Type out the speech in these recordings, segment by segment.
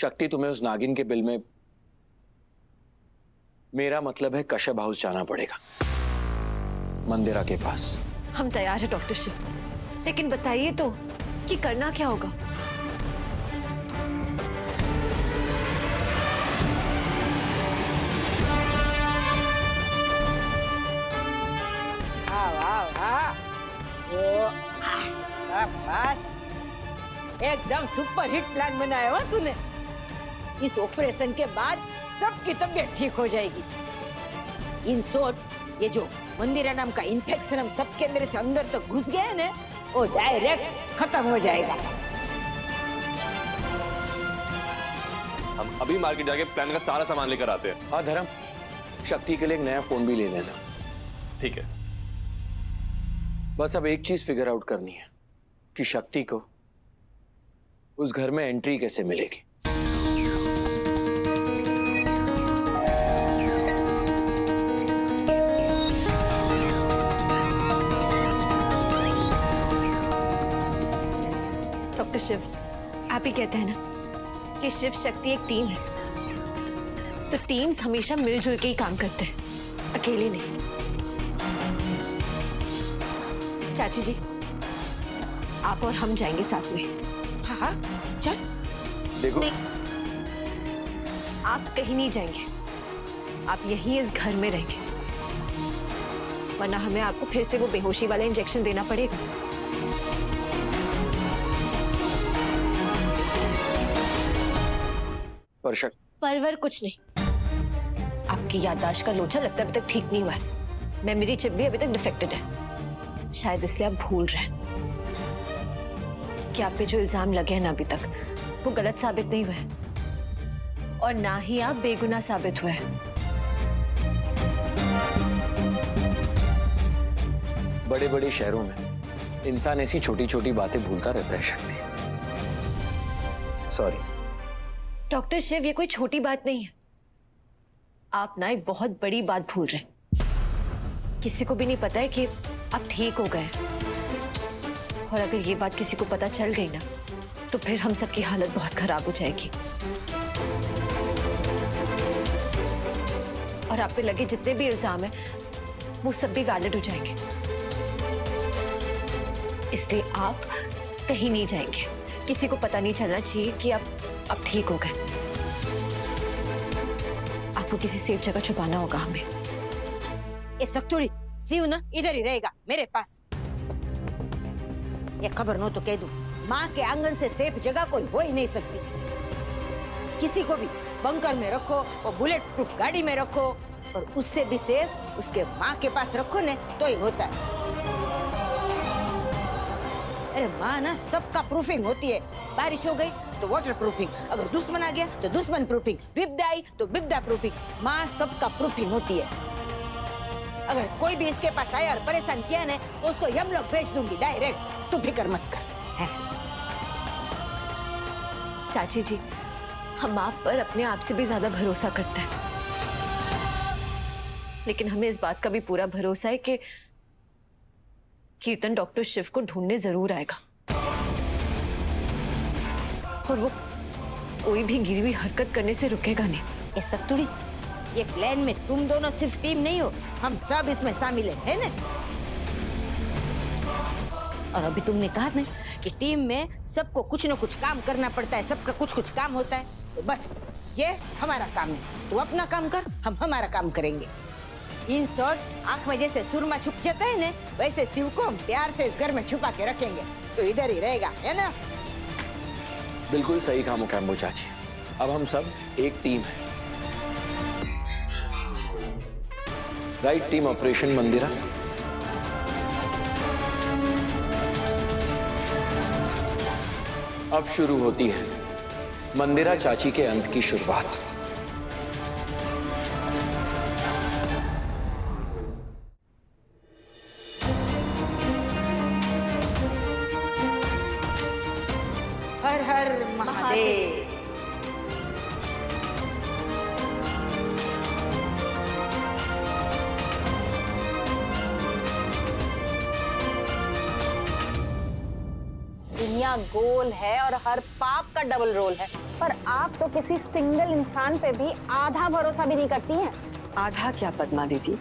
शक्ति, तुम्हें उस नागिन के बिल में, मेरा मतलब है कश्यप हाउस जाना पड़ेगा, मंदिरा के पास। हम तैयार हैं डॉक्टर शिव, लेकिन बताइए तो कि करना क्या होगा। शाबाश, एकदम सुपर हिट प्लान बनाया हुआ तूने। इस ऑपरेशन के बाद सबकी तबीयत ठीक हो जाएगी। इन शॉर्ट, ये जो मंदिरा नाम का इन्फेक्शन हम सबके अंदर से अंदर तक घुस गया है ना, वो डायरेक्ट खत्म हो जाएगा। हम अभी मार्केट जाके प्लान का सारा सामान लेकर आते हैं। हाँ धर्म, शक्ति के लिए एक नया फोन भी ले लेना। ठीक है। बस अब एक चीज फिगर आउट करनी है कि शक्ति को उस घर में एंट्री कैसे मिलेगी। डॉक्टर शिव, आप ही कहते हैं ना कि शिव शक्ति एक टीम है, तो टीम्स हमेशा मिलजुल के ही काम करते हैं, अकेले नहीं। चाची जी, आप और हम जाएंगे साथ में। हाँ हाँ, चल। देखो नहीं, आप कहीं नहीं जाएंगे, आप यहीं इस घर में रहेंगे, वरना हमें आपको फिर से वो बेहोशी वाला इंजेक्शन देना पड़ेगा। परवर कुछ नहीं, आपकी याददाश्त का लोचा लगता है अभी तक ठीक नहीं हुआ है। मेमोरी चिप भी अभी तक डिफेक्टेड है, शायद इसलिए आप भूल रहे हैं कि आप पे जो इल्जाम लगे हैं ना अभी तक, वो गलत साबित नहीं हुए हैं और ना ही आप बेगुनाह साबित हुए हैं। बड़े बड़े शहरों में इंसान ऐसी छोटी छोटी बातें भूलता रहता है शक्ति। सॉरी डॉक्टर शिव, ये कोई छोटी बात नहीं है, आप ना एक बहुत बड़ी बात भूल रहे हैं। किसी को भी नहीं पता है कि आप ठीक हो गए, और अगर ये बात किसी को पता चल गई ना, तो फिर हम सबकी हालत बहुत खराब हो जाएगी और आप पे लगे जितने भी इल्जाम हैं वो सब भी वैलिड हो जाएंगे। इसलिए आप कहीं नहीं जाएंगे, किसी को पता नहीं चलना चाहिए कि आप ठीक हो गए। आपको किसी सेफ जगह छुपाना होगा हमें। ये सख्तुड़ी शिव ना इधर ही रहेगा मेरे पास। ये खबर नो तो कह दूं, माँ के आंगन से सेफ जगह कोई हो ही नहीं सकती। किसी को भी बंकर में रखो और बुलेट प्रूफ गाड़ी में रखो, और उससे भी सेफ उसके माँ के पास रखो ने तो ही होता है। अरे माँ ना सबका प्रूफिंग होती है। बारिश हो गई तो वाटर प्रूफिंग, अगर दुश्मन आ गया तो दुश्मन प्रूफिंग, विपदा आई तो विपदा प्रूफिंग। माँ सबका प्रूफिंग होती है। अगर कोई भी इसके पास आया और परेशान किया ने तो उसको यमलोक भेज दूंगी डायरेक्ट। तू फिक्र मत कर। है? चाची जी, हम आप पर अपने आप से भी ज्यादा भरोसा करते हैं, लेकिन हमें इस बात का भी पूरा भरोसा है कि कीर्तन डॉक्टर शिव को ढूंढने जरूर आएगा और वो कोई भी गिरी हुई हरकत करने से रुकेगा नहीं। ये सख्तुड़ी, ये प्लान में तुम दोनों सिर्फ टीम नहीं हो, हम सब इसमें शामिल है ना? और अभी तुमने कहा ना कि टीम में सबको कुछ न कुछ काम करना पड़ता है, सबका कुछ कुछ काम होता है, तो बस ये हमारा काम है। तू अपना काम कर, हम हमारा काम करेंगे। इन शॉर्ट, आंख में जैसे सुरमा छुप जाता है ना, वैसे शिव को हम प्यार से इस घर में छुपा के रखेंगे, तो इधर ही रहेगा, है ना? बिल्कुल सही कहा मुकैम्बो चाची, अब हम सब एक टीम है। राइट टीम ऑपरेशन मंदिरा। अब शुरू होती है मंदिरा चाची के अंत की शुरुआत। हर हर महादेव। दुनिया दुनिया गोल है और हर पाप का डबल रोल है। पर आप तो किसी सिंगल इंसान पे भी आधा भरोसा भी नहीं करती हैं। आधा क्या पद्मा दीदी,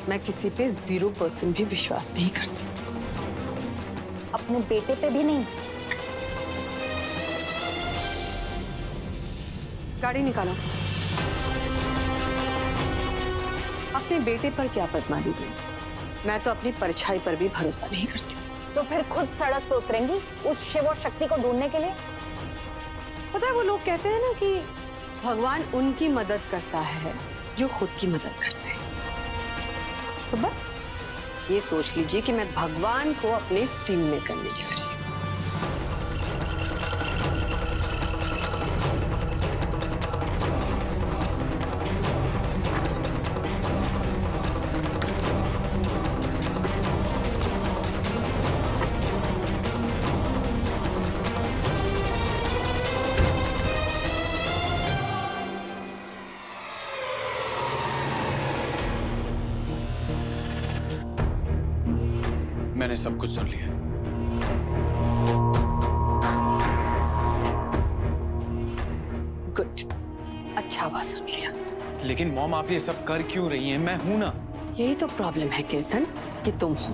मैं किसी पे 0% भी विश्वास नहीं करती। अपने बेटे पे भी नहीं। गाड़ी निकालो। अपने बेटे पर क्या पद्मा दीदी, मैं तो अपनी परछाई पर भी भरोसा नहीं करती। तो फिर खुद सड़क पे उतरेंगी उस शिव और शक्ति को ढूंढने के लिए? पता है वो लोग कहते हैं ना कि भगवान उनकी मदद करता है जो खुद की मदद करते हैं। तो बस ये सोच लीजिए कि मैं भगवान को अपने टीम में करने जा रही हूँ। मैंने सब कुछ सुन लिया। गुड, अच्छा हुआ सुन लिया। लेकिन मॉम आप ये सब कर क्यों रही हैं? मैं हूं ना। यही तो प्रॉब्लम है कीर्तन कि तुम हो।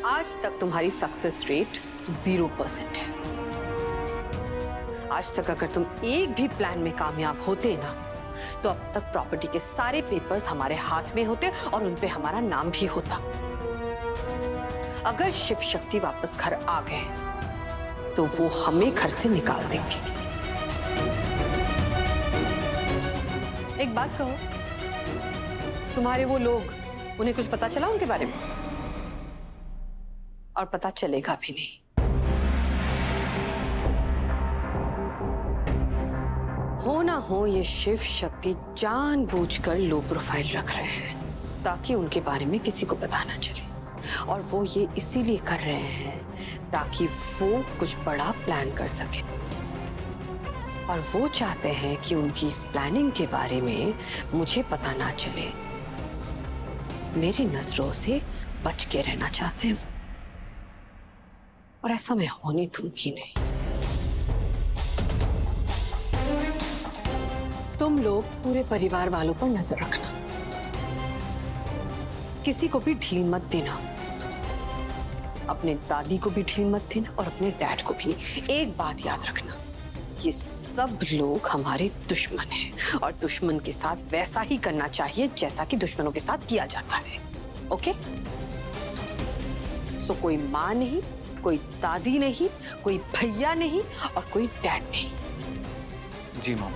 आज तक तुम्हारी सक्सेस रेट 0% है। आज तक अगर तुम एक भी प्लान में कामयाब होते ना, तो अब तक प्रॉपर्टी के सारे पेपर्स हमारे हाथ में होते और उन पे हमारा नाम भी होता। अगर शिव शक्ति वापस घर आ गए तो वो हमें घर से निकाल देंगे। एक बात कहो, तुम्हारे वो लोग, उन्हें कुछ पता चला उनके बारे में? और पता चलेगा भी नहीं। हो ना हो ये शिव शक्ति जानबूझकर लो प्रोफाइल रख रहे हैं ताकि उनके बारे में किसी को पता ना चले। और वो ये इसीलिए कर रहे हैं ताकि वो कुछ बड़ा प्लान कर सके। और वो चाहते हैं कि उनकी इस प्लानिंग के बारे में मुझे पता ना चले। मेरी नजरों से बच के रहना चाहते हैं वो। और ऐसा मैं होने दूंगी नहीं। तुम लोग पूरे परिवार वालों पर नजर रखना, किसी को भी ढील मत देना। अपने दादी को भी ढील मत देना और अपने डैड को भी। एक बात याद रखना, ये सब लोग हमारे दुश्मन हैं और दुश्मन के साथ वैसा ही करना चाहिए जैसा कि दुश्मनों के साथ किया जाता है। ओके? सो कोई माँ नहीं, कोई दादी नहीं, कोई भैया नहीं और कोई डैड नहीं। जी मॉम।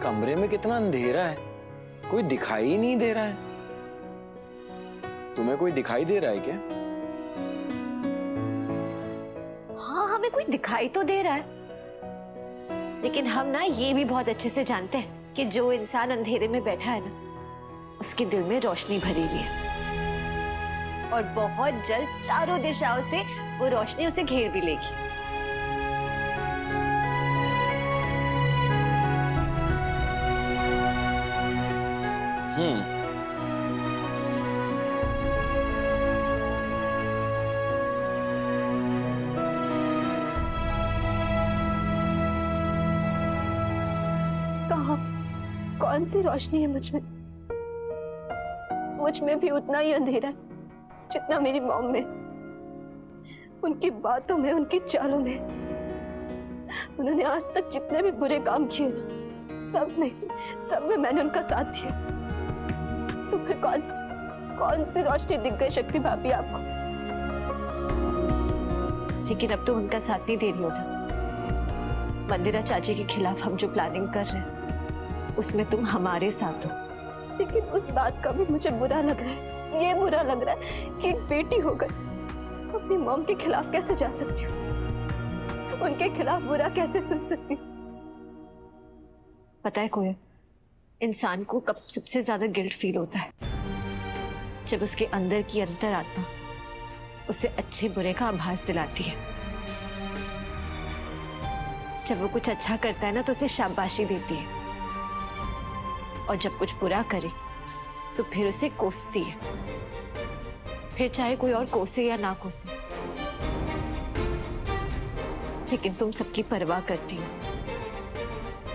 कमरे में कितना अंधेरा है, कोई दिखाई ही नहीं दे रहा है। तुम्हें कोई दिखाई दे रहा है क्या? हाँ, हमें कोई दिखाई तो दे रहा है, लेकिन हम ना ये भी बहुत अच्छे से जानते हैं कि जो इंसान अंधेरे में बैठा है ना, उसके दिल में रोशनी भरी हुई है और बहुत जल्द चारों दिशाओं से वो रोशनी उसे घेर भी लेगी। कहाँ, कौन सी रोशनी है मुझ में? मुझ में भी उतना ही अंधेरा है जितना मेरी मॉम में। उनकी बातों में, उनकी चालों में, उन्होंने आज तक जितने भी बुरे काम किए ना, सब में मैंने उनका साथ दिया। तो फिर कौन सी रोशनी दिख गई शक्ति भाभी आपको? लेकिन अब तो उनका साथ नहीं दे रही हो ना। मंदिरा चाची के खिलाफ हम जो प्लानिंग कर रहे हैं उसमें तुम हमारे साथ हो। लेकिन उस बात का भी मुझे बुरा लग रहा है। ये बुरा लग रहा है कि एक बेटी होकर अपनी मॉम के खिलाफ कैसे जा सकती हूँ, उनके खिलाफ बुरा कैसे सुन सकती हूँ। पता है कोई, इंसान को कब सबसे ज्यादा गिल्ट फील होता है जब उसके अंदर की अंतरात्मा उसे अच्छे बुरे का आभास दिलाती है। जब वो कुछ अच्छा करता है ना तो उसे शाबाशी देती है, और जब कुछ बुरा करे तो फिर उसे कोसती है, फिर चाहे कोई और कोसे या ना कोसे। लेकिन तुम सबकी परवाह करती हो,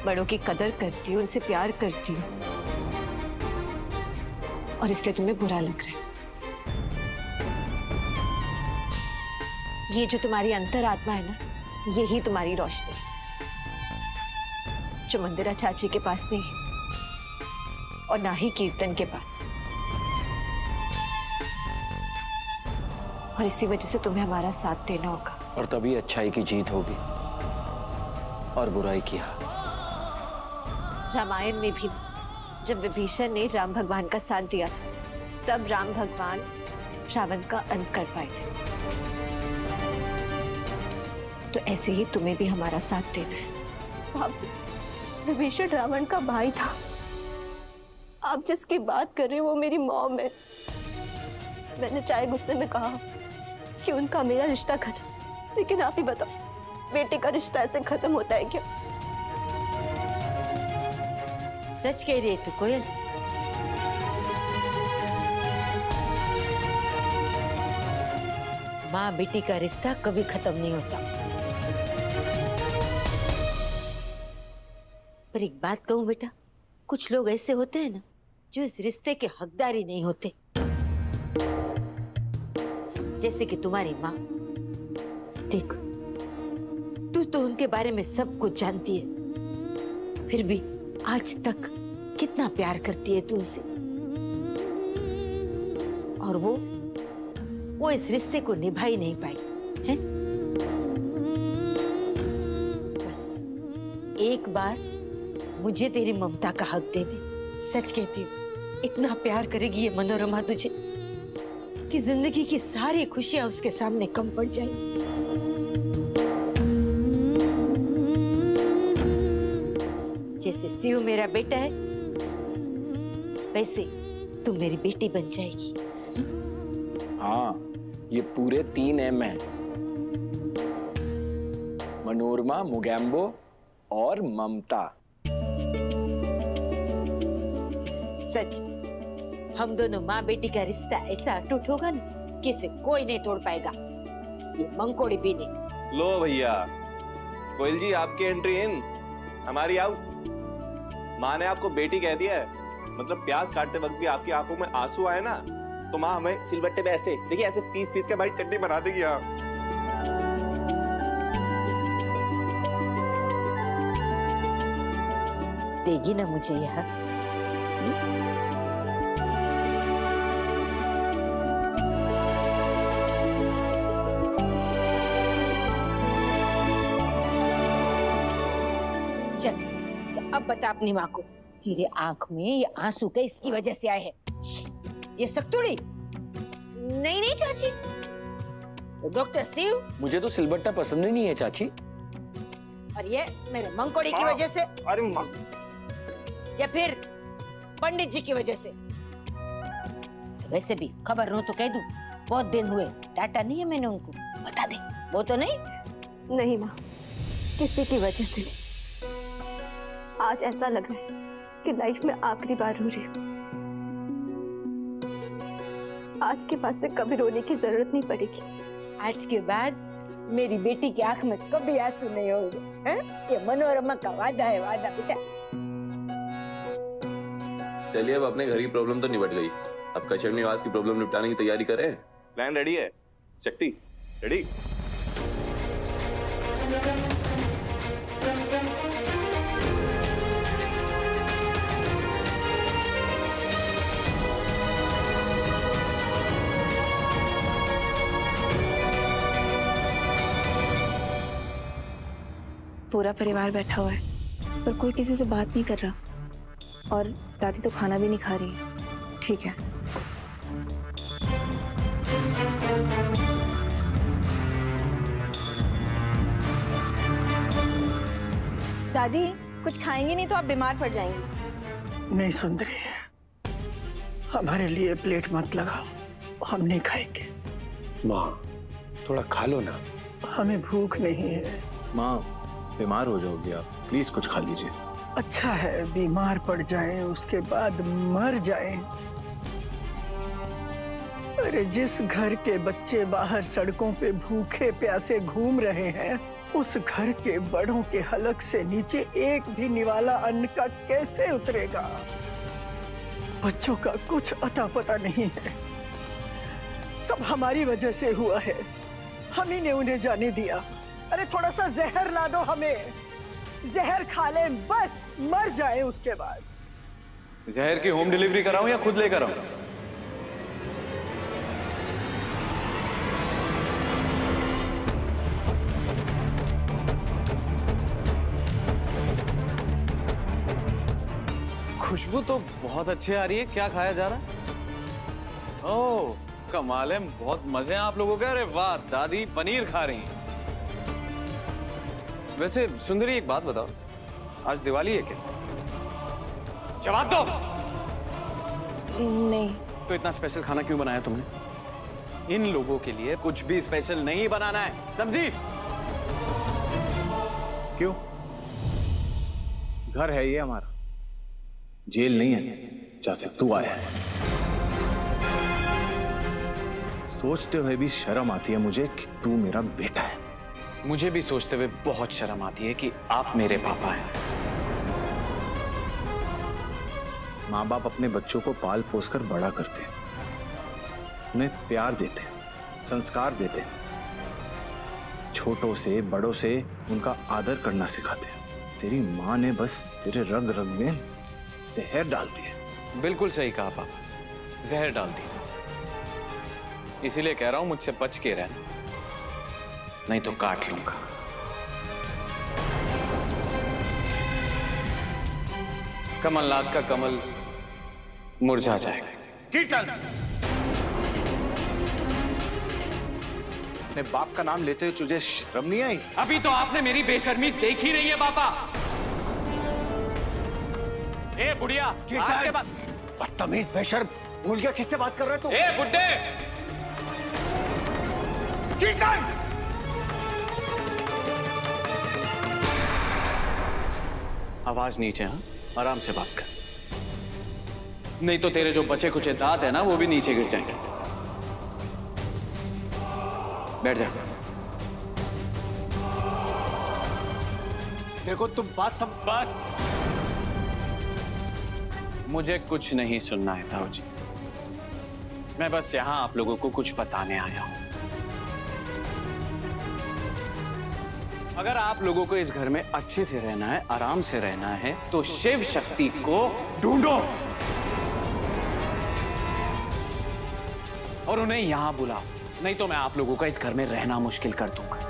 बड़ों की कदर करती हो, उनसे प्यार करती हो, और इसलिए तुम्हें बुरा लग रहा है। ये जो तुम्हारी अंतरात्मा है ना, यही तुम्हारी रोशनी है, जो मंदिरा चाची के पास नहीं और ना ही कीर्तन के पास। और इसी वजह से तुम्हें हमारा साथ देना होगा। और तभी अच्छाई की जीत होगी और बुराई की हार। रामायण में भी जब विभीषण ने राम भगवान का साथ दिया था, तब राम भगवान रावण का अंत कर पाए थे। तो ऐसे ही तुम्हें भी हमारा साथ देना है। विभीषण रावण का भाई था। आप जिसकी बात कर रहे हो वो मेरी मॉम है। मैंने चाहे गुस्से में कहा कि उनका मेरा रिश्ता खत्म, लेकिन आप ही बताओ, बेटे का रिश्ता ऐसे खत्म होता है क्या? सच कह रही है तू कोयल। माँ बेटी का रिश्ता कभी खत्म नहीं होता। पर एक बात कहूं बेटा, कुछ लोग ऐसे होते हैं ना जो इस रिश्ते के हकदार ही नहीं होते। जैसे कि तुम्हारी माँ। देख, तू तो उनके बारे में सब कुछ जानती है, फिर भी आज तक कितना प्यार करती है तू उसे। और वो इस रिश्ते को निभा ही नहीं पाई है। बस एक बार मुझे तेरी ममता का हक दे दे। सच कहती हूँ, इतना प्यार करेगी ये मनोरमा तुझे कि जिंदगी की सारी खुशियां उसके सामने कम पड़ जाएंगी। जैसे शिव मेरा बेटा है, वैसे तू मेरी बेटी बन जाएगी। हाँ, ये पूरे 3 M हैं। मनोरमा, मुगैम्बो और ममता। सच, हम दोनों माँ बेटी का रिश्ता ऐसा अटूट होगा ना कि इसे कोई नहीं तोड़ पाएगा, ये मंकोड़ी भी नहीं। लो भैया, कोयल जी आपकी एंट्री इन, हमारी आउट। माँ ने आपको बेटी कह दिया है, मतलब प्याज काटते वक्त भी आपकी आंखों में आंसू आए ना, तो माँ हमें सिलबट्टे पे ऐसे देखिए, ऐसे पीस पीस के हमारी चटनी बना देगी। हाँ, देगी ना मुझे यह। चल, तो अब बता अपनी माँ को, तेरे आंख में ये आंसू के इसकी वजह से आए हैं। ये सक्तुड़ी? नहीं नहीं चाची। तो डॉक्टर शिव? मुझे तो सिलबट्टा पसंद ही नहीं है चाची। और ये मेरे मंकोड़ी की वजह से? अरे माँ, या फिर पंडित जी की वजह से? वैसे भी खबर नो तो कह दूं, बहुत दिन हुए डाटा नहीं है मैंने उनको, बता दे। वो तो नहीं? नहीं माँ, किसी की वजह से नहीं। आज ऐसा लग रहा है कि लाइफ में आखिरी बार रो रही हूँ। आज के बाद से कभी रोने की जरूरत नहीं पड़ेगी। आज के बाद मेरी बेटी की आंख में कभी आंसू नहीं होंगे, हैं? ये मनोरमा का वादा है, वादा बेटा। चलिए अब अपने घर की प्रॉब्लम तो निपट गई, अब कश्यप निवास की प्रॉब्लम निपटाने की तैयारी करें। प्लान रेडी है? शक्ति रेडी? पूरा परिवार बैठा हुआ है, पर कोई किसी से बात नहीं कर रहा, और दादी तो खाना भी नहीं खा रही है। ठीक है, दादी कुछ खाएंगी नहीं तो आप बीमार पड़ जाएंगी। नहीं सुंदरी, हमारे लिए प्लेट मत लगाओ, हम नहीं खाएंगे। माँ थोड़ा खा लो ना। हमें भूख नहीं है। माँ बीमार हो जाओगी आप, प्लीज कुछ खा लीजिए। अच्छा है बीमार पड़ जाएं, उसके बाद मर जाएं। अरे जिस घर के बच्चे बाहर सड़कों पे भूखे प्यासे घूम रहे हैं, उस घर के बड़ों के हलक से नीचे एक भी निवाला अन्न का कैसे उतरेगा? बच्चों का कुछ अता पता नहीं है। सब हमारी वजह से हुआ है, हम ही ने उन्हें जाने दिया। अरे थोड़ा सा जहर ला दो हमें, जहर खा लें बस, मर जाए उसके बाद। जहर की होम डिलीवरी कराऊं या खुद लेकर आऊं? खुशबू तो बहुत अच्छी आ रही है। क्या खाया जा रहा है? ओह कमाल है, बहुत मजे हैं आप लोगों के। अरे वाह, दादी पनीर खा रही हैं। वैसे सुंदरी एक बात बताओ, आज दिवाली है क्या? जवाब दो। नहीं। तो इतना स्पेशल खाना क्यों बनाया तुमने? इन लोगों के लिए कुछ भी स्पेशल नहीं बनाना है, समझी? क्यों? घर है ये हमारा, जेल नहीं है जहां से तू आया है। सोचते हुए भी शर्म आती है मुझे कि तू मेरा बेटा है। मुझे भी सोचते हुए बहुत शर्म आती है कि आप मेरे पापा हैं। माँ बाप अपने बच्चों को पाल पोस कर बड़ा करते हैं, उन्हें प्यार देते हैं, संस्कार देते हैं, छोटों से बड़ों से उनका आदर करना सिखाते हैं। तेरी माँ ने बस तेरे रग रग में जहर डाल दिया। बिल्कुल सही कहा पापा, जहर डाल दी। इसीलिए कह रहा हूं मुझसे बच के रहना, नहीं तो काट लूंगा। कमलनाथ का कमल मुरझा जाएगा। कीर्तन, अपने बाप का नाम लेते हुए तुझे शर्म नहीं आई? अभी तो आपने मेरी बेशर्मी देख ही रही है पापा। ए बुढ़िया, आज के बाद बदतमीज बेशर्म, भूल गया किससे बात कर रहे तू? ए बुड्ढे! कीर्तन! आवाज नीचे, हाँ? आराम से बात कर, नहीं तो तेरे जो बचे कुचे दांत है ना, वो भी नीचे गिर जाएंगे। बैठ जा। देखो तुम बात सब बस, मुझे कुछ नहीं सुनना है ताऊ जी। मैं बस यहां आप लोगों को कुछ बताने आया हूं। अगर आप लोगों को इस घर में अच्छे से रहना है, आराम से रहना है, तो शिव शक्ति को ढूंढो और उन्हें यहां बुलाओ, नहीं तो मैं आप लोगों का इस घर में रहना मुश्किल कर दूंगा।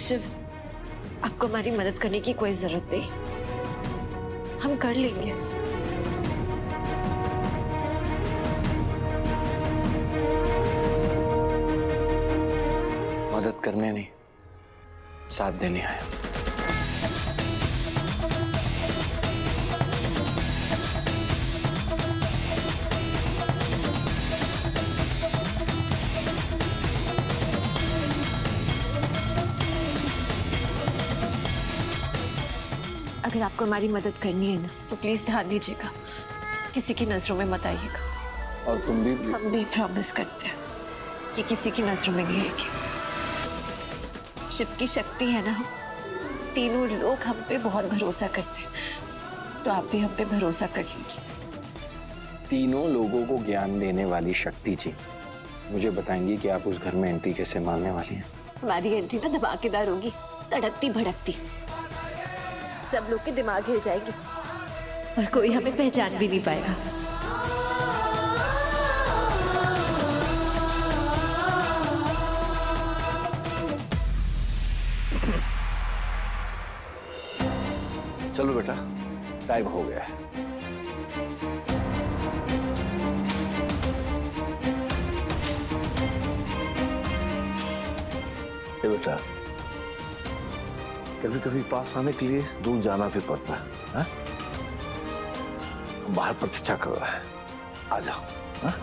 शिव, आपको हमारी मदद करने की कोई जरूरत नहीं, हम कर लेंगे। मदद करने नहीं, साथ देने आया। अगर आपको हमारी मदद करनी है ना, तो प्लीज ध्यान दीजिएगा, किसी की नजरों में मत आइएगा। और तुम भी? हम भी प्रॉमिस करते हैं कि किसी की नजरों में नहीं आएगी। शिव की शक्ति है ना, तीनों लोग हम पे बहुत भरोसा करते हैं, तो आप भी हम पे भरोसा कर लीजिए। तीनों लोगों को ज्ञान देने वाली शक्ति जी मुझे बताएंगी कि आप उस घर में एंट्री कैसे मारने वाली हैं? हमारी एंट्री ना धमाकेदार होगी, तड़कती भड़कती। सब लोग के दिमाग हिल जाएंगे और कोई हमें पहचान भी नहीं पाएगा। चलो बेटा, टाइम हो गया है। ये बेटा, कभी कभी पास आने के लिए दूर जाना भी पड़ता है, बाहर प्रतीक्षा कर रहा है, आ जाओ। हाँ?